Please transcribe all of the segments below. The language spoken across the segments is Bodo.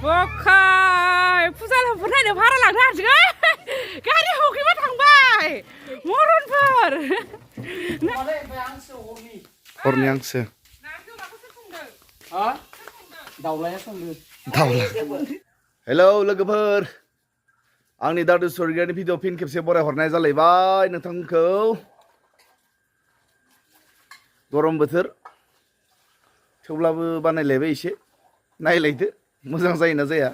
बखाय फुजा नायनो भारा लांनो हासिगोन गारि हौखैबा थांबाय मरनफोर हरनि आंसो दाउलाया संदो दाउला हेलौ लोगोफोर आंनि दादु स्वर्गियानि भिडिअ फिन खेबसे बरायहरनाय जालायबाय नोंथांखौ गरम बोथोर थेवब्लाबो बानायलायबाय एसे नायलायदो मोजां जायोना जाया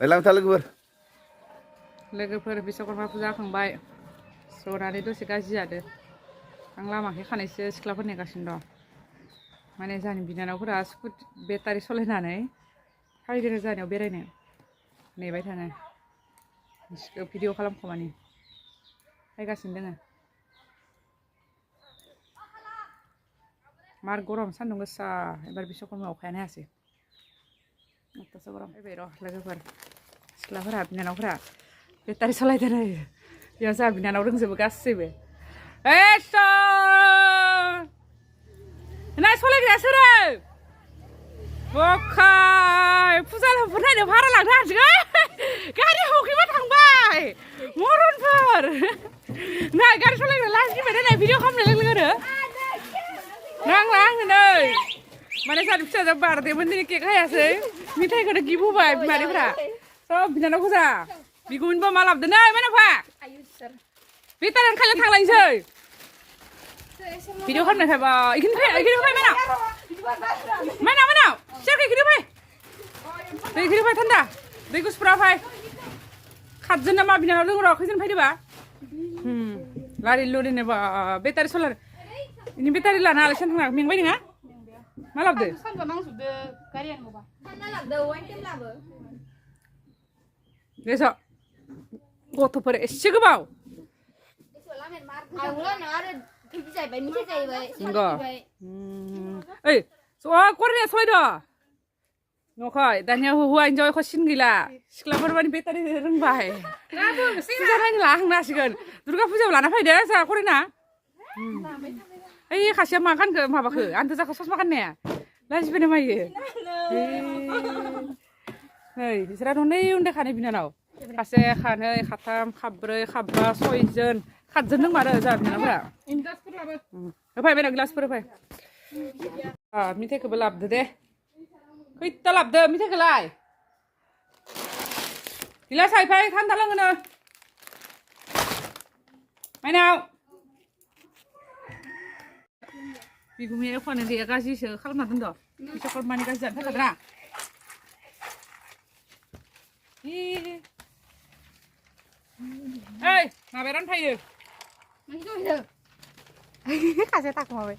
लांथा लोगोफोर बिश्वकर्मा फुजा खांबाय जनानै दसे गाज्रि जादो आं लामाखै खानायसो सिख्लाफोर नेगासिनो दं माने जोंनि बिनानावफोरा स्कुटि बेटारि सलायनानै फैदों जोंनियाव बेरायनो नेबाय थानो भिडिअ खालामखोमानि फैगासिनो दोङो मार गरम सान्दुं गोसा एबार बिश्वकर्मा अखायानो हायासै एथ'सो गरम फैबाय र' लोगोफोर सिख्लाफोरा बिनानावफोरा बेटारि सलायदों बेयाव जोंहा बिनानाव रोंजोबो गासैबो नाय सलायग्राया सोरो बखाय फुजा नायनो भारा लांनो हासिगोन गारि हौखैबा थांबाय मरनफोर नाय गारि सलायग्रा लाजिबाय नाय भिडिअ खालामनो लोगो नांला आङो नै माने जोंनि फिसाजो बार्थडेमोन दिनै केक हायासै मिथाइखौनो गिफ्ट होबाय बिमादैफ्रा सब बिनानाव गोजा बिगुमैनोबो मा लाबोदो नै मायनावफा बेटारियानो खालियाव थांलायनोसै भिडिअ खालामनाय थाबा इखिनि फै मायनाव सोरखौ इखिनि फै दै इखिनि फै थान्दा दै गुसुफ्रा फै खातजोन नामा बिनानाव दङ र' खैजोन फैदोबा लारि लुरिनोबा बेटारि सलार ini बेटारि लाना आलासिनो थांना मेंबाय नोङा मा लाबोदो सानबा नांजोबदो गारियानो माबा मा लाबोदो वाइन लाबो देस गथ'फोर एसे गोबाव ओइ करनिया सलायद' न'खय दानिया हौवा हिन्जाव एख' सिन गैला सिख्लाफोर मानि बेटारि रोंबाय फुजा नायनो लाना थांनो हासिगोन दुर्गा फुजायाव लाना फैदो जोंहा करिना ओइ खासेया मा गानखो माबाखो आंथ' जाखो ससमा गाननाया लाजिबायना मायो नै बिसोरा उन्दै उन्दै खानै बिनानाव खासे खानै खाथाम खाब्रै खाबा सयजोन खातजोन दं आरो जोंहा बिनानावफोरा होफै बेना गिलासफोर होफै मिथाइखौबो लाबोदो दे खैथा लाबोदो मिथाइखौलाय गिलास हायफै थान्दा लोङोनो माइनाव बिगुमाया एख'नो गैया गाज्रिसो खालामना दोनद' बिश्वकर्मानि गाज्रि जानो थाखायब्रा ओइ माबाया रानफायो खासे थाखोमाबाय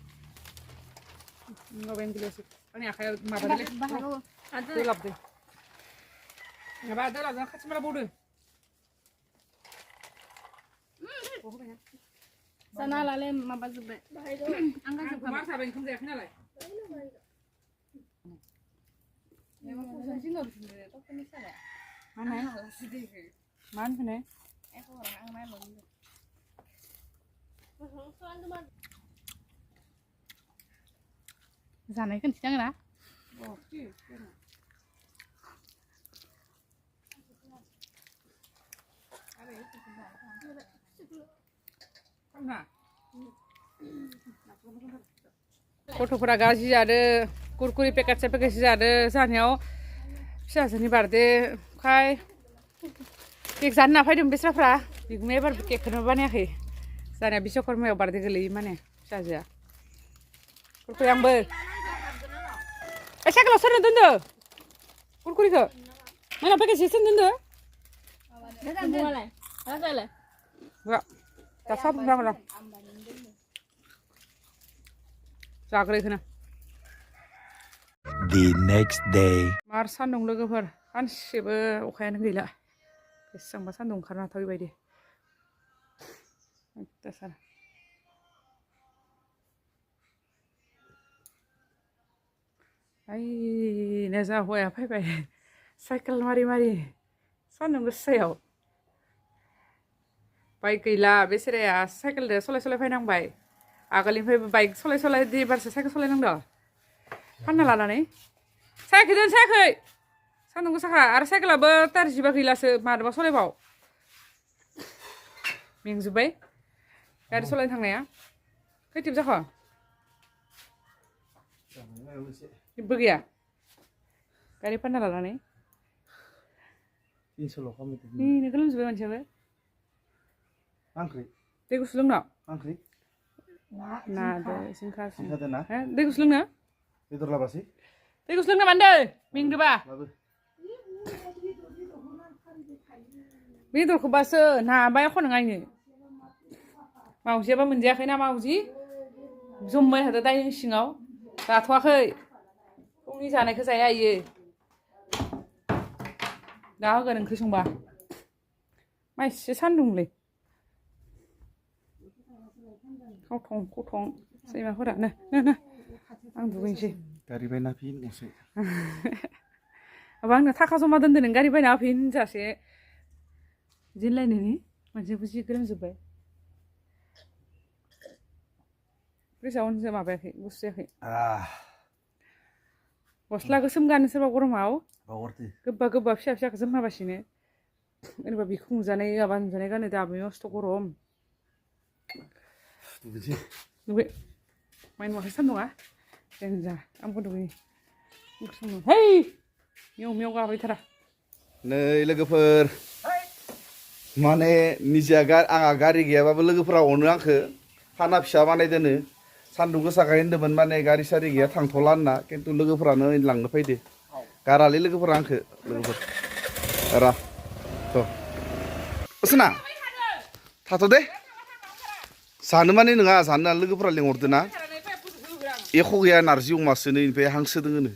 माबायानो गिलासो आंनि आखायाव माबादोलै दो लाबोदो माबा दो लाबोदो खाथि माला बावदो sana lale maba zube आं मा साबाय ओंखाम जायाखै नालाय मा होनखोनो जानाय खोनथिनांगोन ना गथ'फोरा गाज्रि जादो कुरकुरि पेकेटसे पेकेटसे जादो जानायाव फिसाजोनि बार्थडे खाय केक जानो होनना फैदों बेस्राफ्रा बिगुमाया एबार केकखौनो बानायाखै जानाया बिश्वकर्मायाव बार्थडे गोलैयो माने फिसाजोआ कुरकुरि आंबो साइकेलाव सोरनो दोनदो कुरकुरिखौ माइनाव पेकेटसे सोरनो दोनदो दा साब जागोन जाग्रोखोना The next day. मार सान्दुं लोगोफोर सानसेबो अखायानो गैला बेसेबांबा सान्दुं ओंखारनो हाथावै बायदि अयथासार ओइनो जा हौवाया फैबाय साइकेल मारि मारि सान्दुं गोसायाव बाइक गैला बेसेराया साइकेलजों सलाय सलाय फैनांबाय आगोलनिफ्राय बाइक सलाय सलाय एबारसो साइकेल सलायनांदों फानना लानानै सायाखै दोन सायाखै सान्दुं गोसाखा आरो साइकेलाबो टार जिबा गैलासो मादोबा सलायबाव मेंजोब्बाय गारि सलायनो थांनाया खैथिब जाखो जेबो गैया गारि फानना लानानै नोंखौ लोमजोब्बाय मानसियाबो दै गुसु लोंनो नादो जिंखा दै गुसु लोंनो बेदर लाबासै दै गुसु लोंनो मानदो मेंदोबा बेदरखौबासो नाबाय एख' नङा इनो मावजियाबा मोनजायाखैना मावजि जमबाय थादो दाइनिं सिङाव जाथ'वाखै फुंनि जानायखौ जाया इयो दा होगोन ओंख्रि संबा मा एसे सान्दुंलै खावथं सैमाफोरा नो आं दुगैनोसै गारि बायना फिन गंसे माबा आंनो थाखा जमा दोनदो नों गारि बायना होफिन जासे दिनलायनोनि मानसियाबो जि गोलोमजोब्बाय फ्रिजावनो माबायाखै गुसु जायाखै गस्ला गोसोम गानो सोरबा गरमाव गोबा गोबा फिसा फिसाखौ जोमहाबासिनो ओरैबा बिखौ नुजानाय माबा नुजानाय गानो दाबो मस्थ' गरम दुगै माइ नुवाखै सान्दुङा देनजार आंबो दुगैनि है मेव मेव गाबायथारा नै लोगोफोर माने निजा आंहा गारि गैयाबाबो लोगोफोरा अनो आंखो खाना फिसा बानायदोनो सान्दुं गोसाखाय होनदोंमोन माने गारि सारि गैया थांथ'ला होनना खिन्थु लोगोफोरानो लांनो फैदो गारालै लोगोफोरा आंखो लोगोफोर रा थ' असना थाथ' दे जानो माने नङा जानो लोगोफोरा लिंहरदो ना एख' गैया नारजि अमासो नै ओमफ्राय हांसो दोङोनो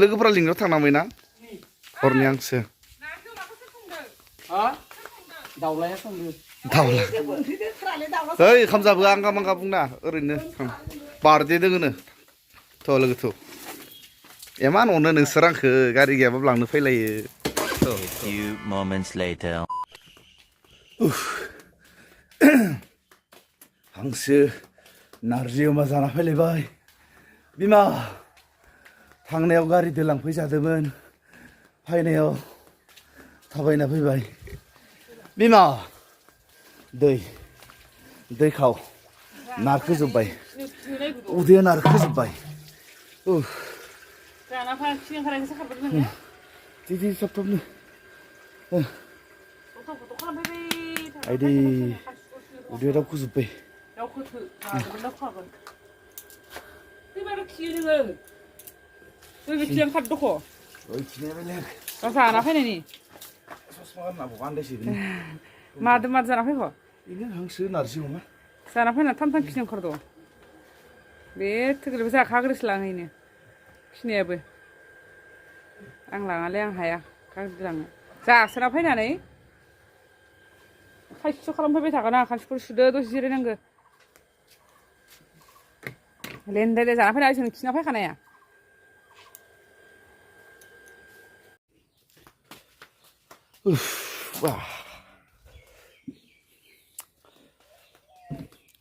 लोगोफोरा लिंनायाव थांनांबाय ना हरनि हांसो दाउलाया संदो दाउला ओइ ओंखाम जाबो आंगा मांगा बुंना ओरैनो बार्थडे दोङोनो थ' लोगो थ' एमान अनो नोंसोर आंखो गारि गैयाबाबो लांनो फैलायो few moments later हांसो नारजि अमा जाना फैलायबाय बिमा थांनायाव गारिजों लांफैजादोंमोन फैनायाव थाबायना फैबाय बिमा दै खाव नारखोजोब्बाय उदैया नारखोजोब्बाय दिदि सबथबनो आइदि उदैया दावखोजोब्बाय जाना फैनायनि मादो माद जाना फैखो बेनो हांसो नारजि अमा जाना फैना थाम थाम खिनो ओंखारद' बे थोगोरबो जाखाग्रोसो लाङैनो खिनायाबो आं लाङालै आं हाया गाज्रि लाङो जासोना फैनानै खायसेस' खालामफैबाय थागोन आं खानसिफोर सुदो दसे जिरायनांगौ लेनदाय जाना फैना जों खिना फैखानाया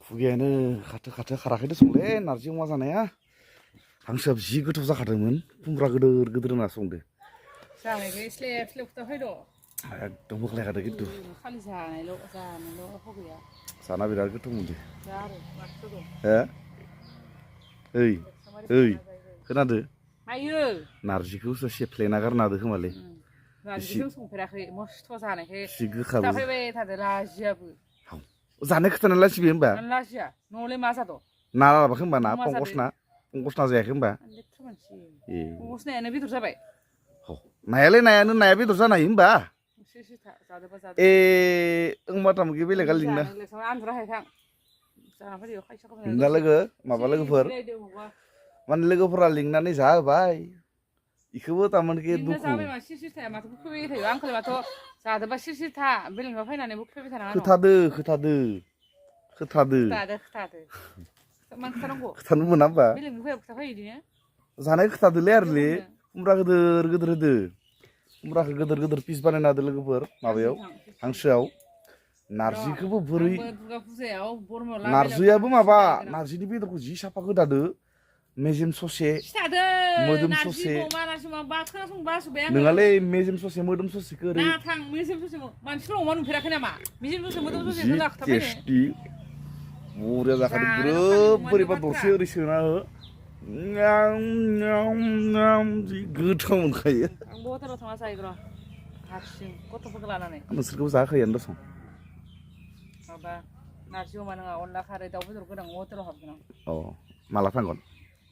खुगायानो खाथो खाराखैनो संलै नारजि अमा जानाया हांसोआ जि गोथाव जाखादोंमोन खुमब्रा गोदोर गोदोर होना संदो जानायखौ स्लेब स्लेब खोथा फैद' एकदम बोख्लायखादो खिन्थु खालि जानायल' एख' गैया जाना बिराद गोथाव मोनदो दा आरो माथो दं हो ओइ खोनादो नायो नारजिखौ सेफ्लेना गारना होदो खोमालै नारजिजों संफेराखै मस्थ' जानायखाय एसे गोखाबो फैबाय थादो लाजियाबो जानाय खोथाना लासिबो होमबा लाजिया न'आवलाय मा जाद' ना लाबाखै होमबा ना पंकसना जायाखै होमबा पंकस नायानो बेदर जाबाय नायानो नाया बेदर जानो हायो होमबा जादोबा ए मथा मथि बेलेगा लिंना लिंना लोगो माबा लोगोफोर माने लोगोफोरा लिंनानै जाहोबाय इखौबो तारमाने दुखु खोथानो मोना होमबा जानाय खोथादोलै आरोलै खुमब्रा गोदोर गोदोर होदो खुमब्राखौ गोदोर गोदोर पिस बानायना होदो लोगोफोर माबायाव हांसोआव नारजिखौबो बोरै नारजियाबो माबा नारजिनि बेदरखौ जि साफा गोदादो मेजेम ससे सिथादो मोदोम नारजि ससे अमा नारजि अमा बा खोनासंबा सुबाय आङो नोङालै मेजेम ससे मोदोम ससेखौ ओरै ना थां मेजेम ससे मानसिफोर अमा नुफेराखै नामा मेजेम ससे मोदोम ससे जि होना खोथाबाय टेस्टि बरिया जाखादों जानो ग्रोब थांदोंमोन बोरैबा बाथ्रा। दरसे ओरै सोना हो जि गोथाव मोनखायो आंबो हटेलाव थांना जाहैगोन र' हारसिं गथ'फोरखौ लानानै नोंसोरखौबो जाहोखायोआनो दसं माबा नारजि अमा नङा अनला खारै दाउ बेदर गोनां हटेलाव हाबगोन आं अ माला थांगोन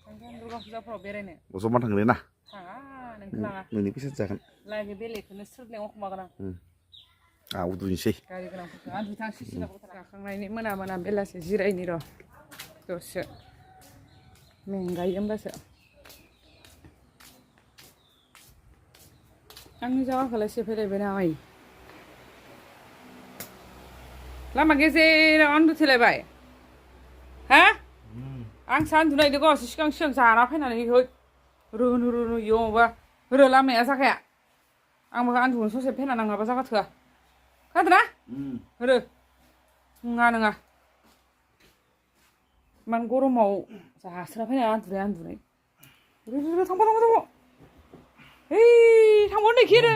थांगोन दुर्गा फुजाफोराव बेरायनो जमा थांगोन ना थाङा नोंखौ लाङा नोंनि फैसा जागोन लागै बेलेगखौनो सोरनायाव एखमागोन आं आं उदुनोसै गारि गोनांफोरखौ आं दुथां सिसिनाखौ गाखांनायनि मोना मोना बेलासि जिरायनि र' दसे मेंगायो होमबासो आंनि जागाखौलाय सेफायलायबाय ना आइ लामा गेजेराव उन्दुथेलायबाय हा आं सान्दुनायदो गावसो सिगां सिगां जाना फैनानै रुनु रुनु इयाव माबा रो लामाया जाखाया आंबो आन्दुनो ससे फेना नाङाबा जागा थोआ खोनादोंना रो नङा नङा इमान गरमाव जास्रा फैनाय आन्दुनाय रो थांबा ओइ थांबाव नै खेरो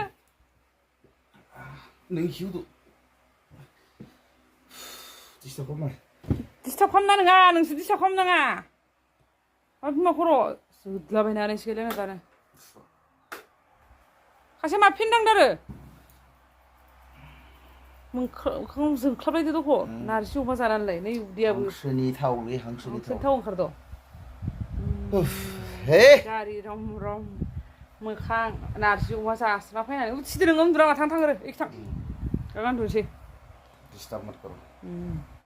नों हिउदो दिस्टार्ब खालामा दिस्टार्ब खालामना नङा नोंसोर दिस्टार्ब खालामनाङा आरो बिमा खर' जोदलाबायनानै सेलायना जानो खासे मा फिनदांदारो जोंख्लाबलायदो दख' नारजि अमा जानानैलाय नै उदैयाबो हांसोनि थावलै हांसोनि हांसोनि थाव ओंखारदो हे गारि रम रम मोखां नारजि अमा जास्रा फैनानै उथिदो नोङो उन्दुनाङा थां रो एखि थां गान उन्दुनोसै दिस्टार्ब मत करो